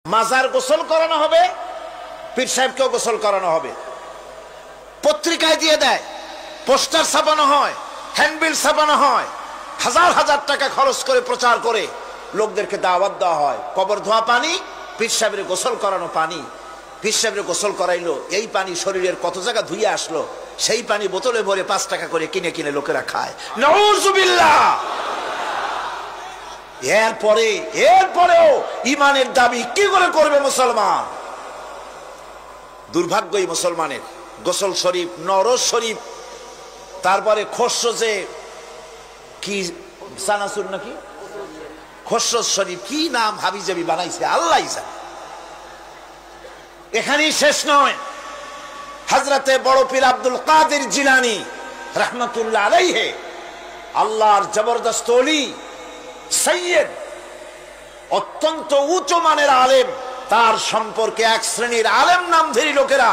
মাজার গোসল করানো হবে, পীর সাহেবকেও গোসল করানো হবে। পত্রিকায় দিয়ে দেয়, পোস্টার ছাপানো হয়, হ্যান্ডবিল ছাপানো হয়, হাজার হাজার টাকা খরচ করে প্রচার করে লোকদেরকে দাওয়াত দেওয়া হয়। কবর ধোয়া পানি, পীর সাহেবের গোসল করানো পানি। পীর সাহেবের গোসল করাইলো, এই পানি শরীরের কত জায়গা ধুয়ে আসলো, সেই পানি বোতলে ভরে 5 টাকা করে কিনে কিনে লোকেরা খায়। নাউজুবিল্লাহ। এরপরেও ইমানের দাবি কি করে করবে মুসলমান? দুর্ভাগ্য এই মুসলমানের। গোসল শরীফ, নরজ শরীফ, তারপরে খসরজে কি সানাসুর নাকি খসরজ শরীফ, কি নাম হাবিজাবি বানাইছে আল্লাহই জানে। এখানেই শেষ নয়। হযরতে বড় পীর আব্দুল কাদের জিলানী রাহমাতুল্লাহ আলাইহি, আল্লাহর জবরদস্ত ওলি, সৈয়দ, অত্যন্ত উচ্চ মানের আলেম। তার সম্পর্কে এক শ্রেণীর আলেম নামধারী লোকেরা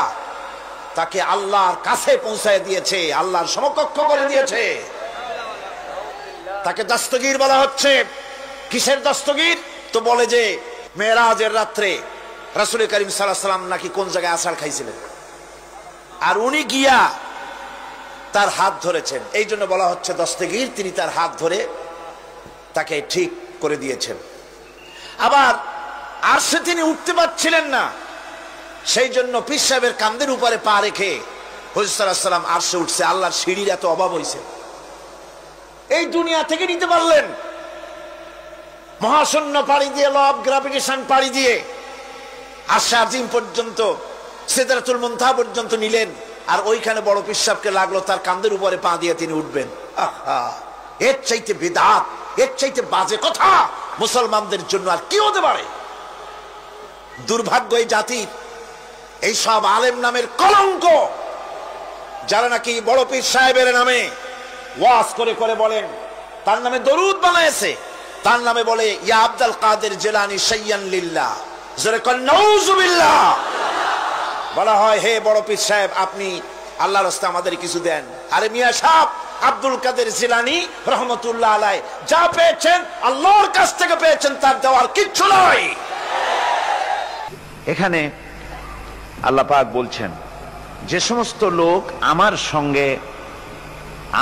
তাকে আল্লাহর কাছে পৌঁছায় দিয়েছে, আল্লাহর সমকক্ষ করে দিয়েছে। তাকে দস্তগীর বলা হচ্ছে। কিসের দস্তগীর? তো বলে যে মেরাজের রাত্রে রাসূল করিম সাল্লাল্লাহু আলাইহি ওয়াসাল্লাম নাকি কোন জায়গায় আছাড় খাইছিলেন, আর উনি গিয়া তার হাত ধরেছেন, এই জন্য বলা হচ্ছে দস্তগীর। তিনি তার হাত ধরে তাকে ঠিক করে দিয়েছেন। আবার আরশে তিনি উঠতে পারছিলেন না, সেই জন্য পীর সাহেবের কাঁধের উপরে পা রেখে হুজুর সাল্লাল্লাহু আলাইহি ওয়াসাল্লাম আরশে উঠছে। আল্লাহর সিঁড়ির এত অভাব হয়েছে, এই দুনিয়া থেকে নিতে পারলেন। মহাশূন্য পাড়ি দিয়ে, ল অফ গ্রাভিটেশন পাড়ি দিয়ে আরশে আজিম পর্যন্ত, সিদরাতুল মুনতাহা পর্যন্ত নিলেন। আর ওইখানে বড় পীর সাহেবকে লাগলো তার কাঁধের উপরে পা দিয়ে তিনি উঠবেন। আহা, এর চাইতে বিদআত, এর চাইতে বাজে কথা মুসলমানদের জন্য আর কি হতে পারে? দুর্ভাগ্য এই জাতির, এই সব আলেম নামের কলঙ্ক, যারা নাকি বড় পীর সাহেবের নামে ওয়াজ করে করে বলেন, তার নামে দরুদ বানায়েছে, তার নামে বলে ইয়া আব্দুল কাদের জিলানী শাইয়ান লিল্লাহ, জোরে কল নাউজুবিল্লাহ। বলা হয় হে বড় পীর সাহেব, আপনি আল্লাহর রাস্তায় আমাদের কিছু দেন। আরে মিয়া সাহেব, আব্দুল কাদের জিলানী রহমতুল্লাহ আলাইহি যা পেয়েছেন আল্লাহর কাছ থেকে পেয়েছেন, তার দেওয়ার কিচ্ছু নয়। এখানে আল্লাহ পাক বলছেন, যে সমস্ত লোক আমার সঙ্গে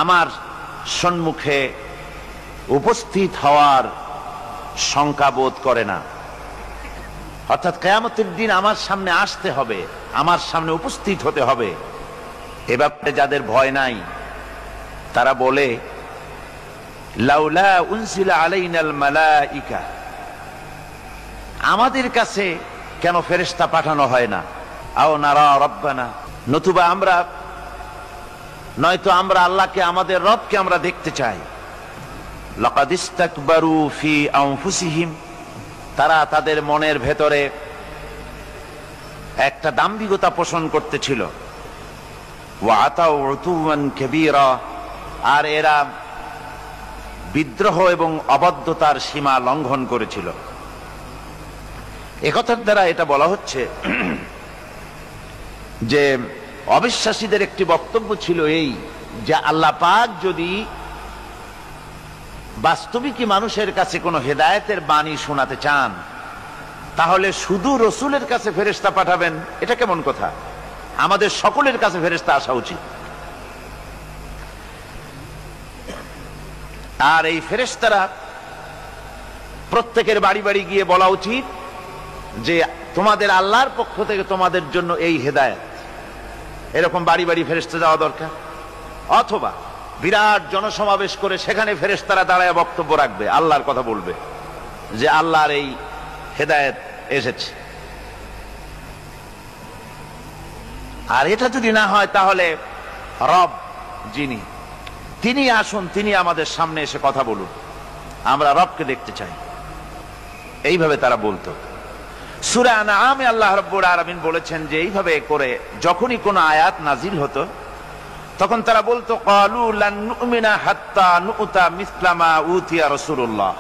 আমার সম্মুখে উপস্থিত হওয়ার শঙ্কা বোধ করে না, অর্থাৎ কিয়ামতের দিন আমার সামনে আসতে হবে, আমার সামনে উপস্থিত হতে হবে, এ ব্যাপারে যাদের ভয় নাই, তারা বলে লাউলা উনজিলা আলাইনাল মালাইকা, আমাদের কাছে কেন ফেরেশতা পাঠানো হয় না? আও নারা রাব্বানা, নতুবা আমরা, নয়তো আমরা আল্লাহকে, আমাদের রবকে আমরা দেখতে চাই। লাকাদ ইসতাকবারু ফি আনফুসিহিম, তারা তাদের মনের ভেতরে একটা দাম্ভিকতা পোষণ করতেছিল। ওয়া আতাউ উতুওয়ান কাবীরা, আর এরা বিদ্রোহ এবং অবাধ্যতার সীমা লঙ্ঘন করেছিল। একথার দ্বারা এটা বলা হচ্ছে যে অবিশ্বাসীদের একটি বক্তব্য ছিল এই, যে আল্লাহ পাক যদি বাস্তবিকই মানুষের কাছে কোনো হেদায়েতের বাণী শোনাতে চান, তাহলে শুধু রসুলের কাছে ফেরেশতা পাঠাবেন, এটা কেমন কথা? আমাদের সকলের কাছে ফেরেশতা আসা উচিত। আর এই ফেরেশতারা প্রত্যেকের বাড়ি বাড়ি গিয়ে বলা উচিত যে তোমাদের আল্লাহর পক্ষ থেকে তোমাদের জন্য এই হেদায়েত, এরকম বাড়ি বাড়ি ফেরেশতা যাওয়া দরকার। অথবা বিরাট জনসমাবেশ করে সেখানে ফেরেশতারা দাঁড়ায় বক্তব্য রাখবে, আল্লাহর কথা বলবে যে আল্লাহর এই হেদায়েত এসেছে। আর এটা যদি না হয়, তাহলে রব যিনি, তিনি আসুন, তিনি আমাদের সামনে এসে কথা বলুন, আমরা রবকে দেখতে চাই। এইভাবে তারা বলতো। সূরা আনআমে আল্লাহ রাব্বুল আলামিন বলেছেন যে এইভাবে করে যখনই কোনো আয়াত নাজিল হতো, তখন তারা বলতো ক্বালু লান নুমিনা হাত্তা নুতা মিসলা মা উতিয়া রাসূলুল্লাহ,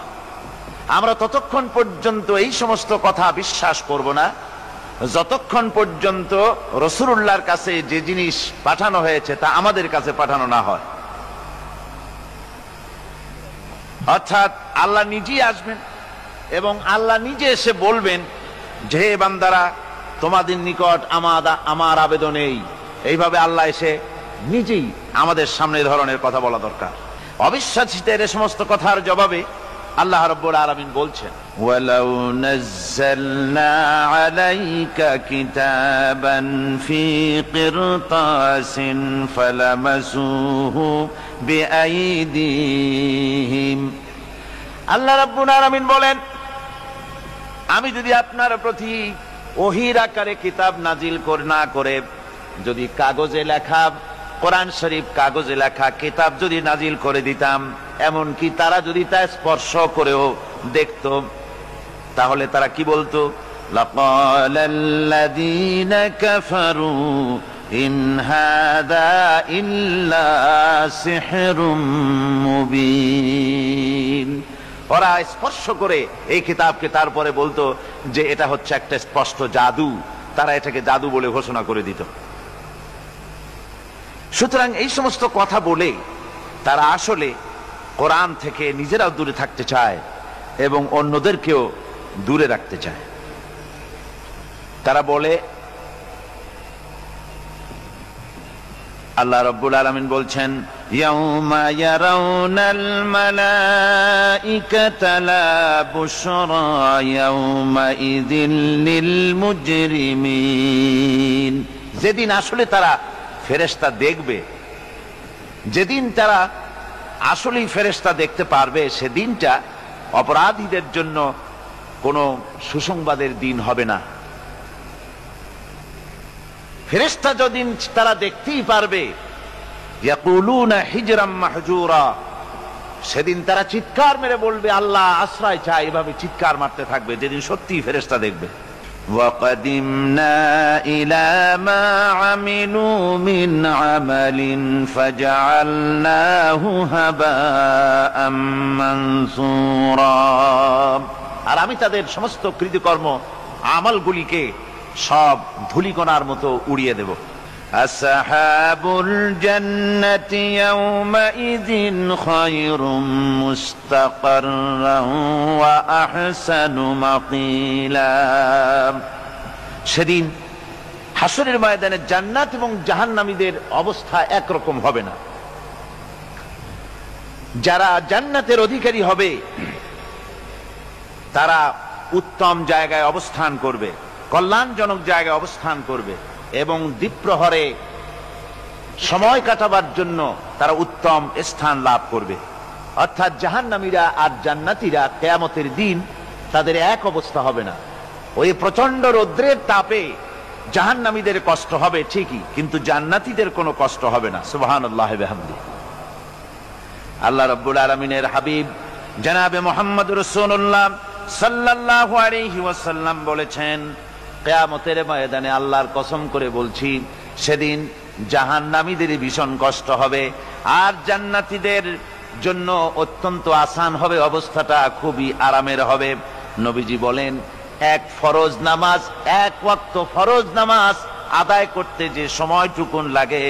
আমরা ততক্ষণ পর্যন্ত এই সমস্ত কথা বিশ্বাস করব না যতক্ষণ পর্যন্ত রাসূলুল্লাহর কাছে যে জিনিস পাঠানো হয়েছে তা আমাদের কাছে পাঠানো না হয়। অর্থাৎ আল্লাহ নিজেই আসবেন এবং আল্লাহ নিজে এসে বলবেন যে বান্দারা তোমাদের নিকট আমার আবেদন এইভাবে আল্লাহ এসে নিজেই আমাদের সামনে ধরনের কথা বলা দরকার। অবিশ্বাসীদের এই সমস্ত কথার জবাবে আল্লাহ রাব্বুল আলামিন বলছেন, ওয়ালাউ নাযালনা আলাইকা কিতাবান ফি কিরতাসিন ফালামাসুহু বিআইদিহিম। আল্লাহ রাব্বুল আলামিন বলেন, আমি যদি আপনার প্রতি ওহীর আকারে কিতাব নাজিল না করে যদি কাগজে লেখা কোরআন শরীফ কাগজে লেখা কিতাব যদি নাজিল করে দিতাম, এমনকি তারা যদি তা স্পর্শ করেও দেখত, তাহলে তারা কি বলতো? লাকালাল্লাযীনা কাফারু ইন হাযা ইল্লা সিহরুম মুবিন। ওরা স্পর্শ করে এই কিতাবকে তারপরে বলতো যে এটা হচ্ছে একটা স্পষ্ট জাদু, তারা এটাকে জাদু বলে ঘোষণা করে দিত। সুতরাং এই সমস্ত কথা বলে তারা আসলে কোরআন থেকে নিজেরাও দূরে থাকতে চায় এবং অন্যদেরকেও দূরে রাখতে চায়। তারা বলে, আল্লাহ রাব্বুল আলামিন বলছেন, ইয়াউমা ইয়ারাউনাল মালাইকাতা লা বুশরা ইয়াউমা ইযিল লিল মুজরিমিন। যেদিন আসলে তারা ফেরেশতা দেখবে, যেদিন তারা আসলেই ফেরেশতা দেখতে পারবে, সেদিনটা অপরাধীদের জন্য কোনো সুসংবাদের দিন হবে না। ফেরেশতা যদিন তারা দেখতেই পারবে, ইয়াকুলুনা হিজরাম মাহজুরা, সেদিন তারা চিৎকার মেরে বলবে আল্লাহ আশ্রয় চাই, এভাবে চিৎকার মারতে থাকবে যেদিন সত্যিই ফেরেশতা দেখবে। وَقَدِمْنَا إِلَى مَا عَمِلُوا مِنْ عَمَلٍ فَجَعَلْنَاهُ هَبَاءً مَنْثُورًا। আর আমি তাদের সমস্ত কৃতকর্ম আমলগুলিকে সব ধূলিকণার মতো উড়িয়ে দেব। আসহাবুল জান্নাতি ইয়াওমাইযিন খায়রুম মুস্তাকাররান ওয়া আহসানু মাকিলা। সেদিন হাসরের ময়দানে জান্নাত এবং জাহান্নামীদের অবস্থা একরকম হবে না। যারা জান্নাতের অধিকারী হবে তারা উত্তম জায়গায় অবস্থান করবে, কল্যাণজনক জায়গায় অবস্থান করবে এবং দ্বীপ্রহরে সময় কাটাবার জন্য তারা উত্তম স্থান লাভ করবে। অর্থাৎ জাহান্নামীরা আর জান্নাতীরা কিয়ামতের দিন তাদের এক অবস্থা হবে না। ওই প্রচন্ড রৌদ্রের তাপে জাহান্নামীদের কষ্ট হবে ঠিকই, কিন্তু জান্নাতীদের কোনো কষ্ট হবে না। সুবহানাল্লাহি ওয়া বিহামদিহি। আল্লাহ রাব্বুল আলামিনের হাবিব জনাবে মুহাম্মদ রাসূলুল্লাহ সাল্লাল্লাহু আলাইহি ওয়াসাল্লাম বলেছেন, কিয়ামতের ময়দানে আল্লাহর কসম করে বলছি, সেদিন জাহান্নামীদের ভীষণ কষ্ট হবে আর জান্নাতীদের জন্য অত্যন্ত আসান হবে, অবস্থাটা খুবই আরামের হবে। নবীজি বলেন, এক ফরজ নামাজ, এক ওয়াক্ত ফরজ নামাজ আদায় করতে যে সময়টুকুন লাগে,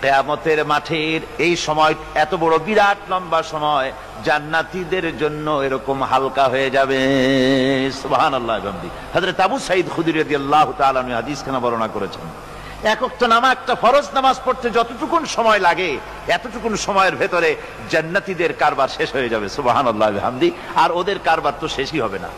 কিয়ামতের মাঠের এই সময় এত বড় বিরাট লম্বা সময় জান্নাতীদের জন্য এরকম হালকা হয়ে যাবে। সুবহানাল্লাহ। হযরত আবু সাঈদ খুদরী রাদিয়াল্লাহু তাআলা আনহু হাদিস খানা বর্ণনা করেছেন, এক ওয়াক্ত নামাজ, একটা ফরজ নামাজ পড়তে যতটুকুন সময় লাগে এতটুকুন সময়ের ভেতরে জান্নাতীদের কারবার শেষ হয়ে যাবে। সুবহানাল্লাহ ওয়া বিহামদিহি। আর ওদের কারবার তো শেষই হবে না।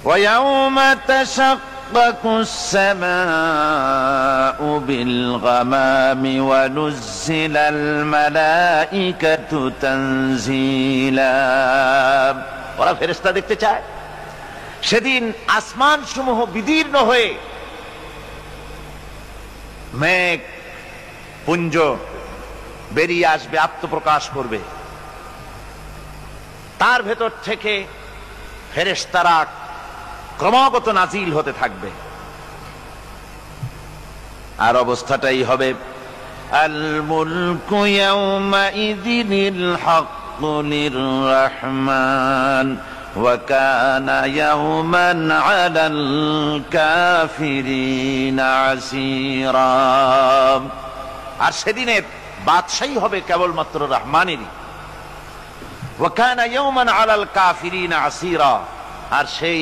ওয়া ইয়াউমা তাশাক্কাকুস সামাউ বিল গামামি ওয়া নুজ্জিলাল মালাইকাতু তানজিলা। ওরা ফেরেশতা দেখতে চায়। সেদিন আসমান সমূহ বিদীর্ণ হয়ে মেঘ পুঞ্জ বেরিয়ে আসবে, আত্মপ্রকাশ করবে। তার ভেতর থেকে ফেরেশতারা ক্রমাগত নাজিল হতে থাকবে। আর অবস্থাটাই হবে, আল মুলকু ইয়াউমাইযিনিল হাক্কু লির-রাহমান ওয়া কানা ইয়াওমান আলাল কাফিরিনা আসীরা। আর সেদিনের বাদশাহী হবে কেবলমাত্র রহমানেরই। ওয়া কানা ইয়াওমান আলাল কাফিরিনা আসীরা। আর সেই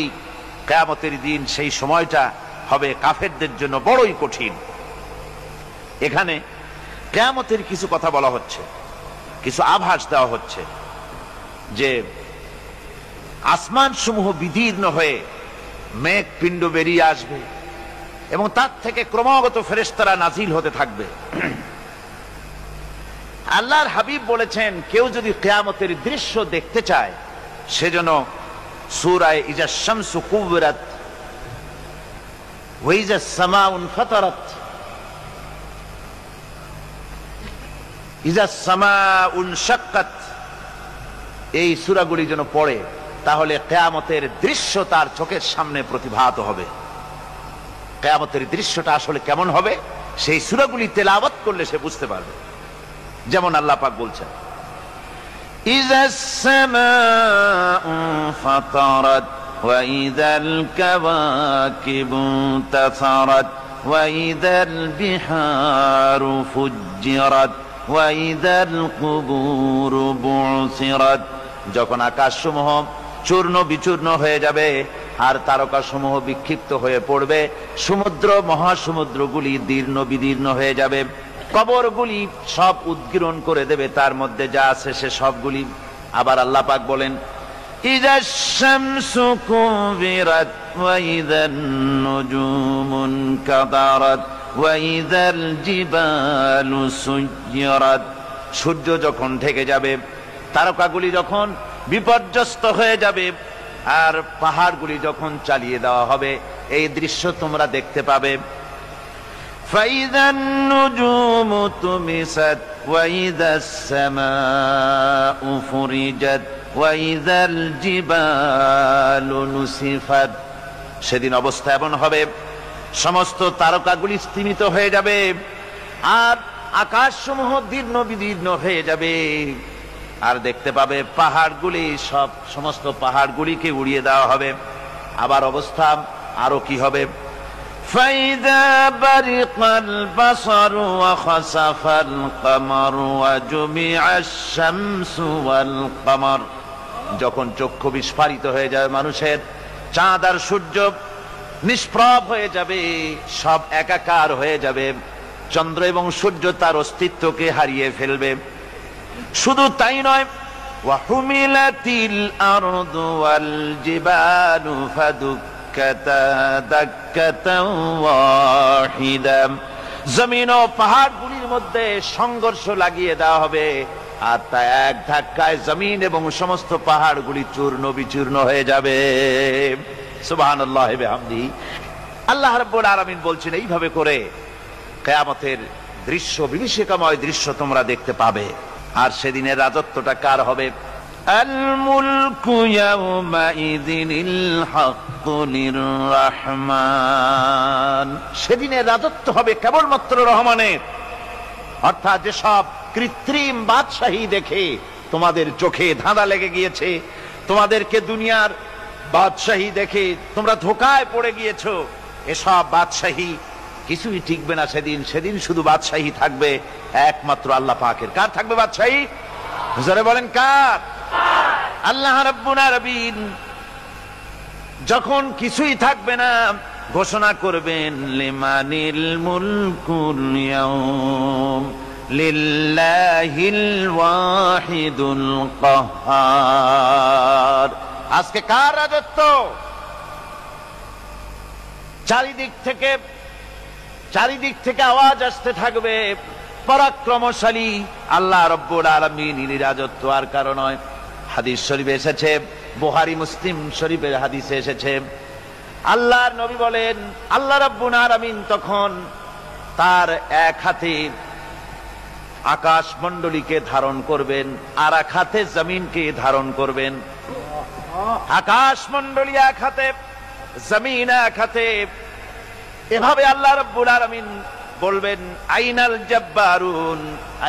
কিয়ামতের দিন, সেই সময়টা হবে কাফেরদের জন্য বড়ই কঠিন। এখানে কিয়ামতের কিছু কথা বলা হচ্ছে, কিছু আভাস দেওয়া হচ্ছে যে আসমান সমূহ বিদীর্ণ হয়ে মেঘ পিণ্ড বেরিয়ে আসবে এবং তার থেকে ক্রমাগত ফেরেশতারা নাজিল হতে থাকবে। আল্লাহর হাবিব বলেছেন, কেউ যদি কিয়ামতের দৃশ্য দেখতে চায় সেজন্য সূরা ইজা শামসু কুবিরাত ওয়া ইজা সামাউ ফাতারাত, ইজা সামাউ শাক্কাত, এই সূরাগুলি যেন পড়ে, তাহলে কিয়ামতের দৃশ্য তার চোখের সামনে প্রতিভাত হবে। কিয়ামতের দৃশ্যটা আসলে কেমন হবে সেই সূরাগুলি তেলাওয়াত করলে সে বুঝতে পারবে। যেমন আল্লাহ পাক বলছেন, ইজাস সামাউ ফাতারাত ওয়া ইযাল কাওয়াকিবু তাসারাত ওয়া ইযাল বিহারু ফুজ্জিরাত ওয়া ইযাল কুবুরু বুসিরাত। যখন আকাশসমূহ চূর্ণ বিচূর্ণ হয়ে যাবে আর তারকাসমূহ বিক্ষিপ্ত হয়ে পড়বে, সমুদ্র মহাসমুদ্রগুলি দীর্ণ বিদীর্ণ হয়ে যাবে, কবরগুলি সব উদ্গীরণ করে দেবে, তার মধ্যে যা আছে সে সবগুলি। আবার আল্লাহ পাক বলেন, ইযাশ শামসু কুবিরাত ওয়া ইযান নুজুমুন কাদারাত ওয়া ইযাল জিবালু সুয়্যিরাত। সূর্য যখন ঢেকে যাবে, তারকাগুলি যখন বিপর্যস্ত হয়ে যাবে আর পাহাড়গুলি যখন চালিয়ে দেওয়া হবে, এই দৃশ্য তোমরা দেখতে পাবে। فَإِذَا النُّجُومُ طُمِسَتْ وَإِذَا السَّمَاءُ فُرِجَتْ وَإِذَا الْجِبَالُ نُسِفَتْ। সেদিন অবস্থা এমন হবে, সমস্ত তারকাগুলি স্তিমিত হয়ে যাবে আর আকাশসমূহ দীর্ণ বিদীর্ণ হয়ে যাবে, আর দেখতে পাবে পাহাড়গুলি সমস্ত পাহাড়গুলিকে উড়িয়ে দেওয়া হবে। আবার অবস্থা আরো কি হবে, فَإِذَا بَرِقَ الْبَصَرُ وَخَسَفَ الْقَمَرُ وَجُمِعَ الشَّمْسُ وَالْقَمَرُ। যখন চক্ষু বিস্ফারিত হয়ে যাবে মানুষের, চাঁদ আর সূর্য নিষ্প্রভ হয়ে যাবে, সব একাকার হয়ে যাবে, চন্দ্র এবং সূর্য তার অস্তিত্বকে হারিয়ে ফেলবে। শুধু তাই নয়, ওয়াহুমিলাতিল আরদু ওয়াল জিবালু ফাদুক্কাতা দাক্কাতাও ওয়াহিদা। জমিন ও পাহাড়গুলির মধ্যে সংঘর্ষ লাগিয়ে দেওয়া হবে, আর তা এক ধাক্কায় জমিন এবং সমস্ত পাহাড়গুলি চূর্ণ বিচূর্ণ হয়ে যাবে। সুবহানাল্লাহি ওয়া বিহামদিহি। আল্লাহ রাব্বুল আলামিন বলছেন, এইভাবে করে কিয়ামতের দৃশ্য, বিভীষিকাময় দৃশ্য তোমরা দেখতে পাবে। আর সেদিনের রাজত্বটা কার হবে? আল মুলকু ইয়াউমাইযিনিল হাক্কু লির-রাহমান। সেদিনের রাজত্ব হবে কেবলমাত্র রহমানের। অর্থাৎ যেসব কৃত্রিম বাদশাহী দেখে তোমাদের চোখে ধাঁধা লেগে গিয়েছে, তোমাদেরকে দুনিয়ার বাদশাহী দেখে তোমরা ধোঁকায় পড়ে গিয়েছো, এসব বাদশাহী কিছুই টিকবে না সেদিন। সেদিন শুধু বাদশাহী থাকবে একমাত্র আল্লাহ পাকের। কার থাকবে বাদশাহী? জোরে বলেন কার? আল্লাহ রাব্বুল আলামিন যখন কিছুই থাকবে না, ঘোষণা করবেন, লিমানিল মুলকুল ইয়াউম লিল্লাহিল ওয়াহিদুল কাহ্হার। আজকে কার রাজত্ব? চারিদিক থেকে আওয়াজ আসতে থাকবে, পরাক্রমশালী আল্লাহ রাব্বুল আলামিনের রাজত্ব আর কারো নয়। হাদিস শরীফে এসেছে, বুখারী মুসলিম শরীফের হাদিসে এসেছে, আল্লাহর নবী বলেন, আল্লাহ রাব্বুল আলামিন তখন তার এক হাতে আকাশ মণ্ডলীকে ধারণ করবেন আর এক হাতে জমিনকে ধারণ করবেন। আকাশ মণ্ডলী এক হাতে, জমিন এক হাতে। এভাবে আল্লাহ রাব্বুল আলামিন বলবেন, আইনাল জাব্বারুন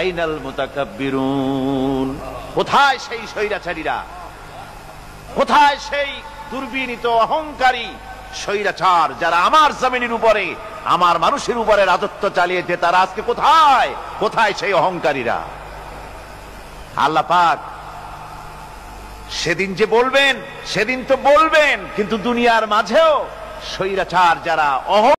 আইনাল মুতাকাব্বিরুন। কোথায় সেই স্বৈরাচারীরা? কোথায় সেই দুর্বিনীত অহংকারী স্বৈরাচার যারা আমার জমিনের উপরে, আমার মানুষের উপরে রাজত্ব চালিয়েছে? তারা আজকে কোথায়? কোথায় সেই অহংকারীরা? আল্লাহ পাক সেদিন যে বলবেন, সেদিন তো বলবেন, কিন্তু দুনিয়ার মাঝেও স্বৈরাচার যারা